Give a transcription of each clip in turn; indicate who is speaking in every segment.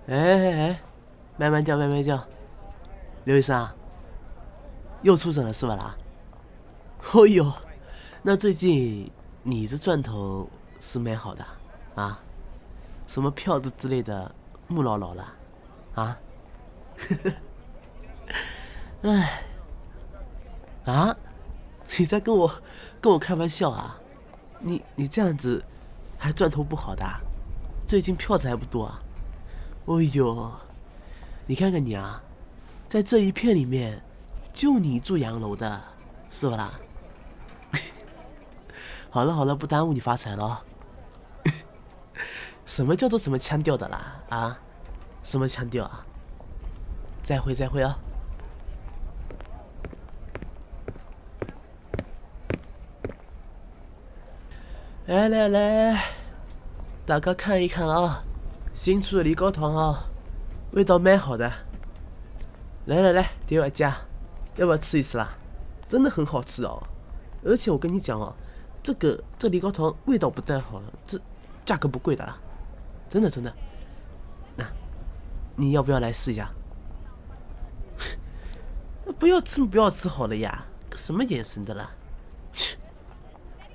Speaker 1: 哎，慢慢讲，慢慢讲。刘医生啊，又出诊了是吧啦？哦呦，那最近你这赚头是蛮好的啊？什么票子之类的木牢牢了啊？哎啊，你在跟我开玩笑啊？你这样子还赚头不好的啊？最近票子还不多啊？哦呦，你看看你啊，在这一片里面，就你住洋楼的，是不啦？好了好了，不耽误你发财了哦。什么叫做什么腔调的啦？啊，什么腔调啊？再会再会啊！来来来，大家看一看啊，新出的梨膏糖啊，味道蛮好的。来来来，点碗加，要不要吃一次啦？真的很好吃哦，而且我跟你讲哦，这梨膏糖味道不但好，这价格不贵的啦，真的真的。那你要不要来试一下？不要吃不要吃好了呀，这什么眼神的啦？切，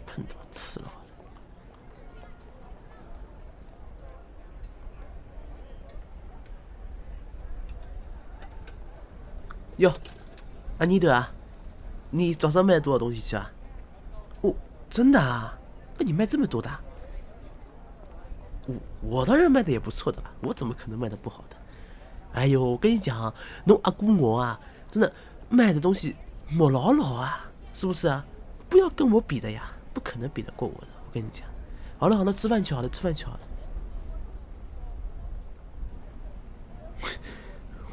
Speaker 1: 碰到吃了。哟，安妮的啊，你早上卖了多少东西去啊？哦，真的啊？那你卖这么多的啊？我当然卖的也不错的了，我怎么可能卖的不好的？哎呦，我跟你讲啊，侬阿姑我啊，真的卖的东西莫老老啊，是不是啊？不要跟我比的呀，不可能比得过我的。我跟你讲，好了好了，吃饭去好了，吃饭去好了。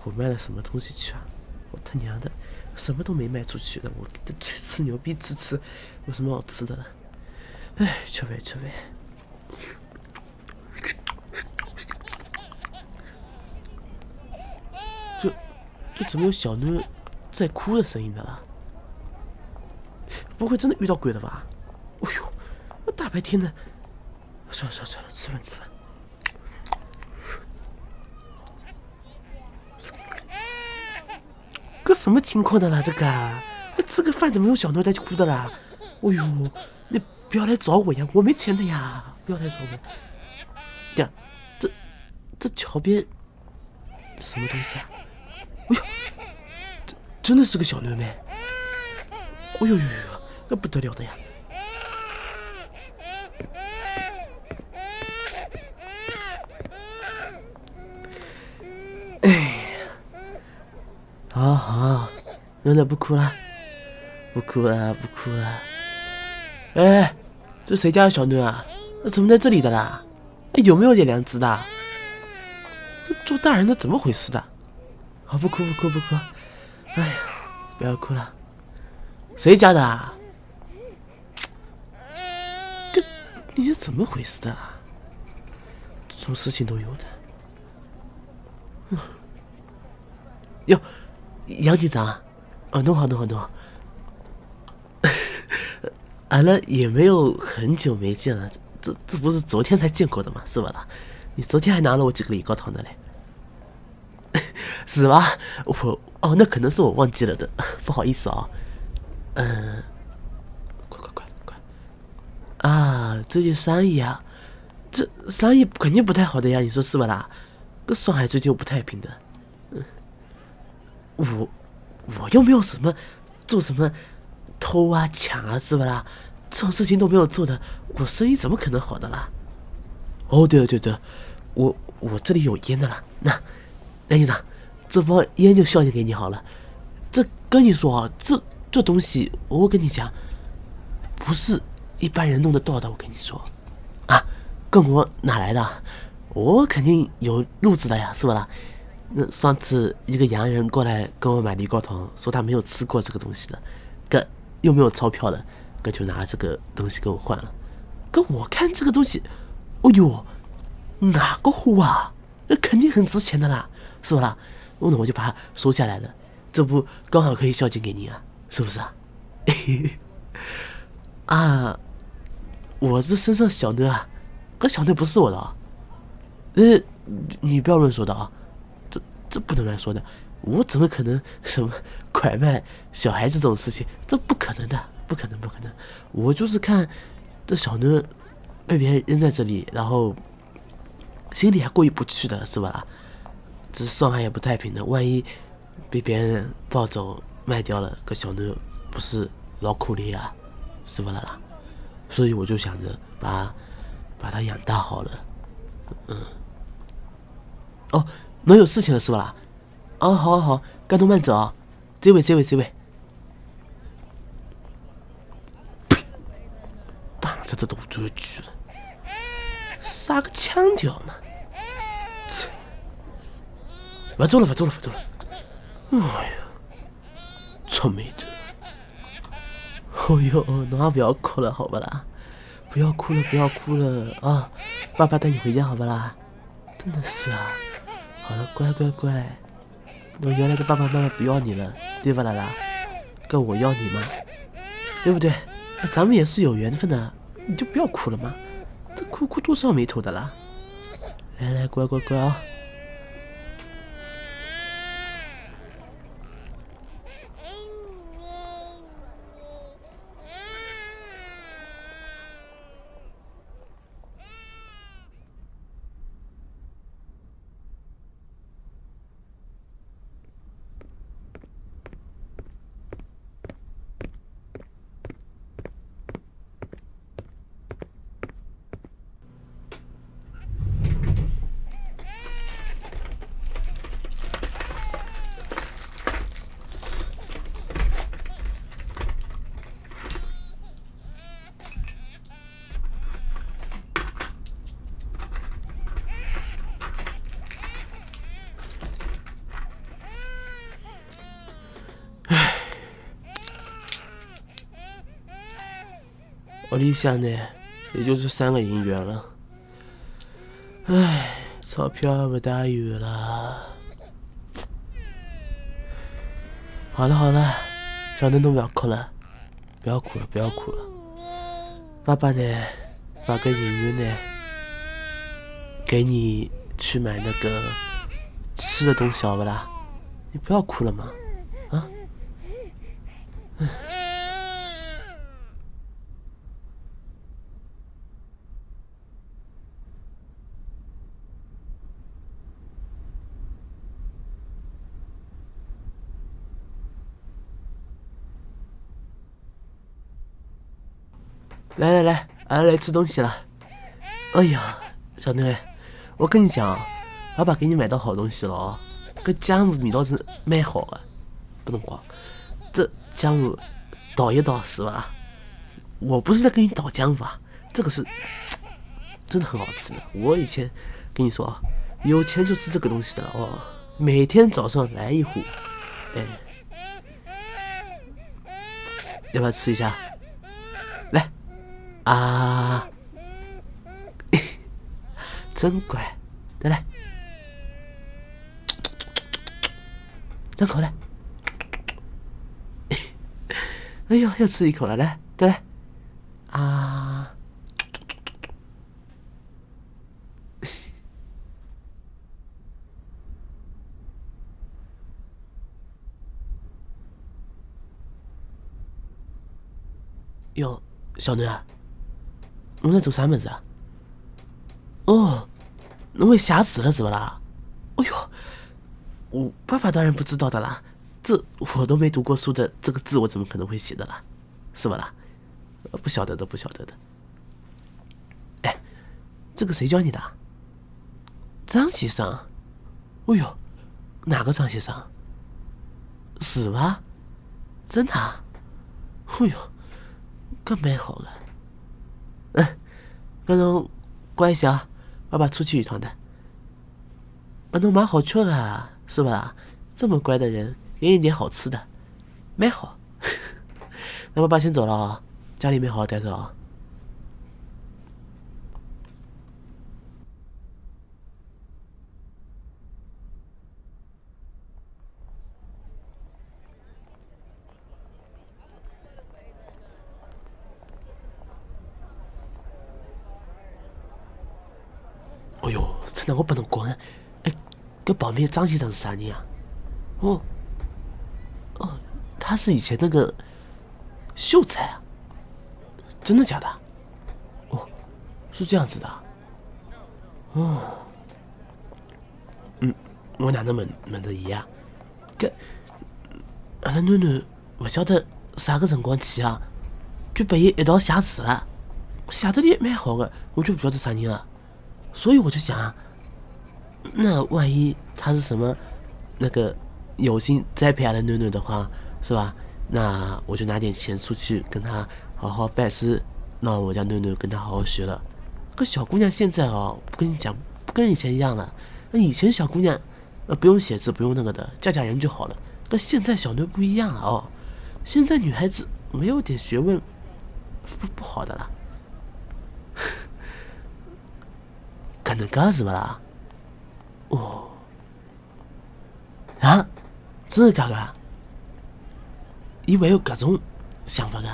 Speaker 1: 我卖了什么东西去啊？我他娘的，什么都没卖出去的，我给他吹牛逼吃，有什么好吃的了？哎，吃饭吃饭。这怎么有小妞在哭的声音的啦？不会真的遇到鬼了吧？哎呦，大白天的，算了算了算了，吃饭吃饭。这什么情况的啦？这个吃个饭怎么有小妞在哭的啦？哎呦，你不要来找我呀，我没钱的呀，不要来找我。呀，这桥边什么东西啊？哎呦，真的是个小妞妹！哎呦呦呦，那不得了的呀！哎，好好，妞妞不哭了，不哭了，不哭了。哎，这谁家的小妞啊？怎么在这里的啦？哎，有没有点良知的？这做大人的怎么回事的？好，不哭不哭不哭。哎呀，不要哭了。谁家的啊？这你是怎么回事的啊？这种事情都有的。哟，杨警长，哦，弄好弄好弄好。俺了也没有很久没见了，这不是昨天才见过的吗？是吧啦？你昨天还拿了我几个梨膏糖的嘞，是吧？那可能是我忘记了的，不好意思啊、快啊！最近生意啊，这生意肯定不太好的呀，你说是吧啦？这上海最近又不太平的，我又没有什么做什么偷啊抢啊，是吧啦？这种事情都没有做的，我生意怎么可能好的啦？哦，对了对了，我这里有烟的了，那梁局长，这包烟就孝敬给你好了。这跟你说啊，这东西我跟你讲，不是一般人弄得到的。我跟你说，啊，跟我哪来的？我肯定有路子的呀，是不啦？那上次一个洋人过来跟我买梨膏糖，说他没有吃过这个东西的，哥又没有钞票的，哥就拿这个东西跟我换了。哥我看这个东西，哦呦，哪个货啊？那肯定很值钱的啦，是不啦？那我就把它收下来了，这不刚好可以孝敬给你啊，是不是啊？啊，我这身上小的啊，可小的不是我的啊。你不要乱说的啊，这不能乱说的，我怎么可能什么拐卖小孩子这种事情，这不可能的，不可能，我就是看这小妞被别人扔在这里，然后心里还过意不去的，是吧啦？这上海也不太平的，万一被别人抱走卖掉了，个小妞不是老可怜啊，是吧啦？所以我就想着把它养大好了。哦，侬有事情了是吧啦？哦，好，该侬慢走啊，这位，把这都堵住去了，撒个腔调嘛。不走了。哎呀，臭美的。哦哟，侬也不要哭了，好不啦？不要哭了啊！爸爸带你回家，好不啦？真的是啊。好了，乖，我原来的爸爸妈妈不要你了，对吧啦啦？跟我要你嘛，对不对？咱们也是有缘分的，你就不要哭了嘛。这哭都是要眉头的啦。来，乖啊。我理想呢，也就是3个银元了。唉，钞票不大有了。好了，小嫩都不要哭了，不要哭了。爸爸呢，把个银元呢，给你去买那个吃的东西，好不啦？你不要哭了嘛，啊？来吃东西了。哎呀，小妞，我跟你讲，爸爸给你买到好东西了哦，这姜母味道是蛮好的，不能光。这姜母捣一捣是吧？我不是在跟你捣姜母啊，这个是真的很好吃的。我以前跟你说啊，有钱就吃这个东西的了哦，每天早上来一壶，哎，要不要吃一下？来啊！真乖，再来，张口来。哎呦，又吃一口了，来，再来啊！哟，小囡啊，侬在做啥么子啊？哦，侬会写字了是不啦？哎呦，我爸爸当然不知道的啦，这我都没读过书的，这个字我怎么可能会写的啦？是吧啦？不晓得的。哎，这个谁教你的？张先生。哎呦，哪个张先生？是吧？真的啊？哎呦，搿蛮好的。搿侬乖一些啊，爸爸出去一趟的。搿侬蛮好吃的，是吧啦？这么乖的人，给你点好吃的，蛮好。那爸爸先走了啊，家里面好好待着啊。哎呦，真那我帮侬讲，哎，搿旁边张先生是啥人啊？哦，他是以前那个秀才啊？真的假的？哦，是这样子的。哦，我哪能问得伊啊？搿阿拉囡囡勿晓得啥个辰光去啊，就陪伊一道写字了，写得也蛮好的，我就不晓得啥人了。所以我就想，那万一他是什么那个有心栽培阿拉囡囡的话，是吧？那我就拿点钱出去跟他好好拜师，让我家囡囡跟他好好学了。可小姑娘现在哦，不跟你讲，不跟以前一样了。那以前小姑娘不用写字，不用那个的，嫁人就好了。那现在小妞不一样了哦，现在女孩子没有点学问不好的啦。搿能介是勿啦？哦，啊，真是搿个？伊还有搿种想法个？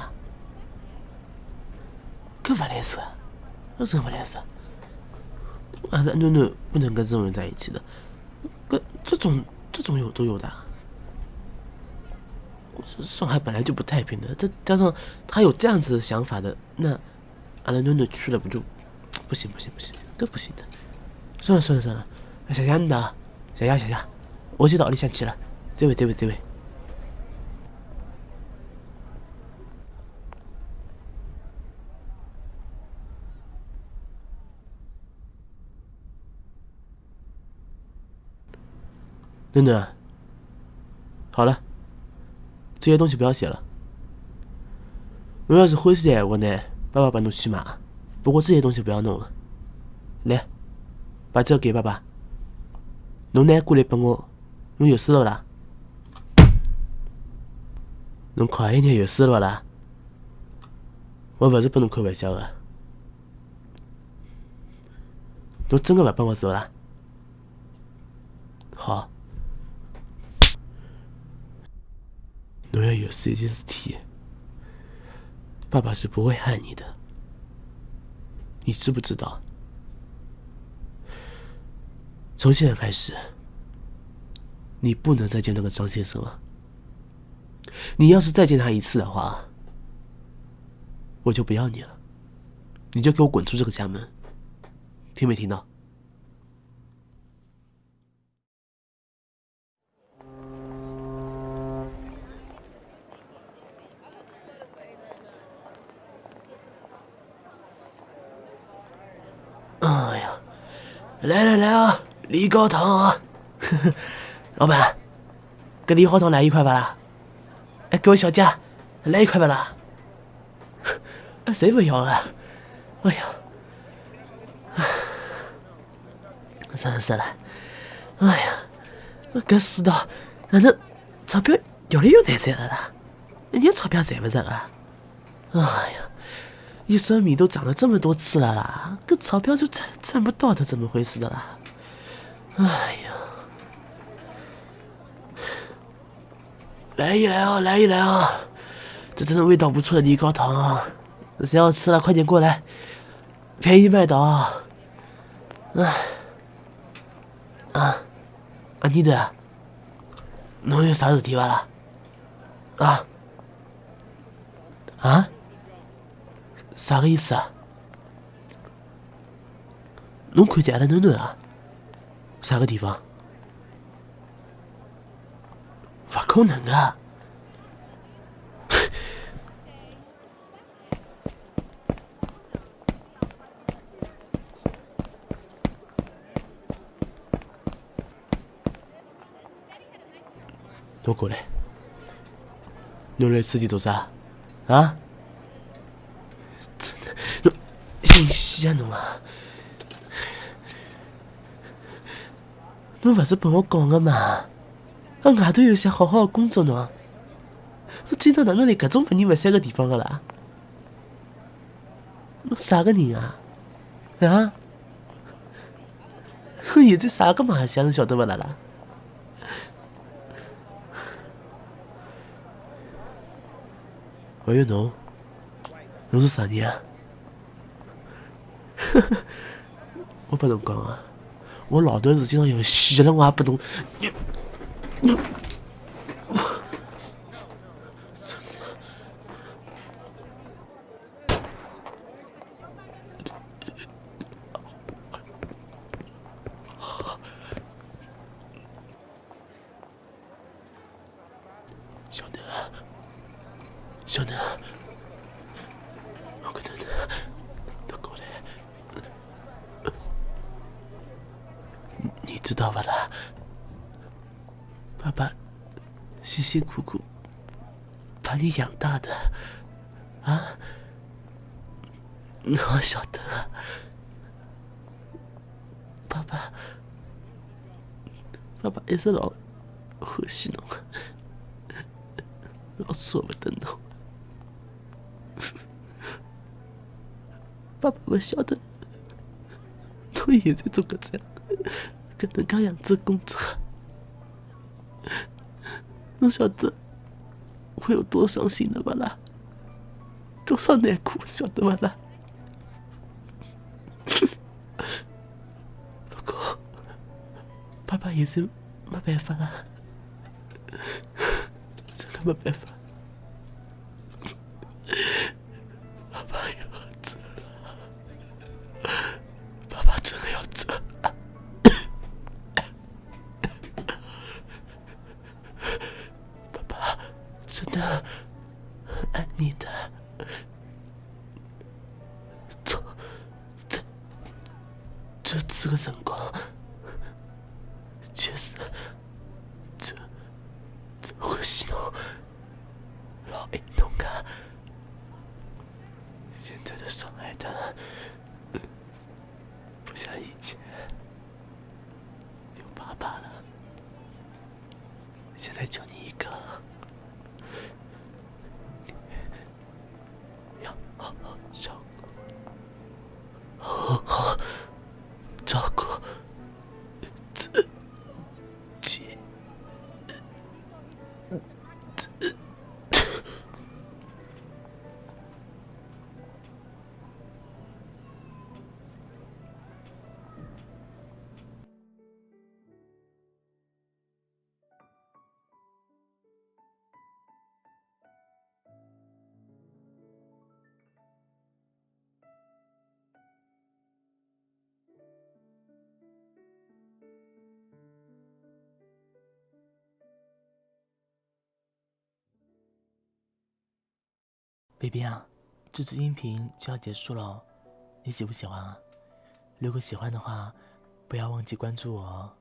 Speaker 1: 搿勿来事，搿真勿来事。阿拉囡囡不能跟这种人在一起的，这种有都有的。上海本来就不太平的，再加上他有这样子的想法的，那阿拉囡囡去了不就不行，这不行的。算了，想想你的，想想，我先到屋里向去了。这位。囡囡，好了，这些东西不要写了。侬要是欢喜的闲话呢，爸爸帮侬去买。不过这些东西不要弄了。来，把这个给爸爸。侬呢，过来拨我。侬有事了啦？侬快一点，有事了啦？我勿是拨侬开玩笑的。侬真的勿帮我走啦？好。侬要有事一件事体，爸爸是不会害你的，你知不知道？从现在开始，你不能再见那个张先生了。你要是再见他一次的话，我就不要你了，你就给我滚出这个家门，听没听到？哎呀，来啊，李高堂啊！老板，搿李高堂来一块吧啦？哎，各位小姐，来一块吧啦？谁不要啊？哎呀，算了，哎呀，搿世道哪能钞票越来越难赚了啦？一点钞票赚不着啊！哎呀，一生米都涨了这么多次了啦，这钞票就赚不到的，怎么回事的啦？哎呀，来一来啊！这真的味道不错的梨膏糖啊！谁要吃了快点过来，便宜卖的啊！你的，侬有啥事体伐啦？啥个意思啊？侬看见阿拉囡囡啊？啥个地方？不可能啊！侬过来，侬来刺激做啥？啊？真的，侬信息啊侬啊！侬勿是帮我讲个嘛？外头有些好好的工作喏，我今朝哪能来搿种勿人勿散个地方个啦？侬啥个人啊？啊？现在啥个卖相晓得勿啦啦？还有侬是啥人啊？我帮侬讲啊，我老段时间上有戏了，我还不懂。小南，我可能都过来，你知道吧啦？爸爸辛辛苦苦把你养大的，啊，我晓得，爸爸一直老欢喜侬，老舍不得侬。爸爸不晓得，侬现在做搿能介样子工作，侬晓得我有多伤心的吧啦？多少难过，晓得吧啦？不过，爸爸现在没办法了，真的没办法。真的很爱你的，这个辰光，就是这欢喜侬，老爱侬啊！现在的上海滩不像以前有爸爸了，现在就你一个。好好照顾自己。
Speaker 2: baby 啊，这支音频就要结束了，你喜不喜欢啊？如果喜欢的话，不要忘记关注我哦。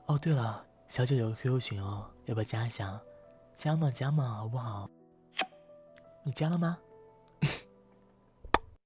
Speaker 2: 哦，对了，小九有个 QQ 群哦，要不要加一下？加嘛，好不好？你加了吗？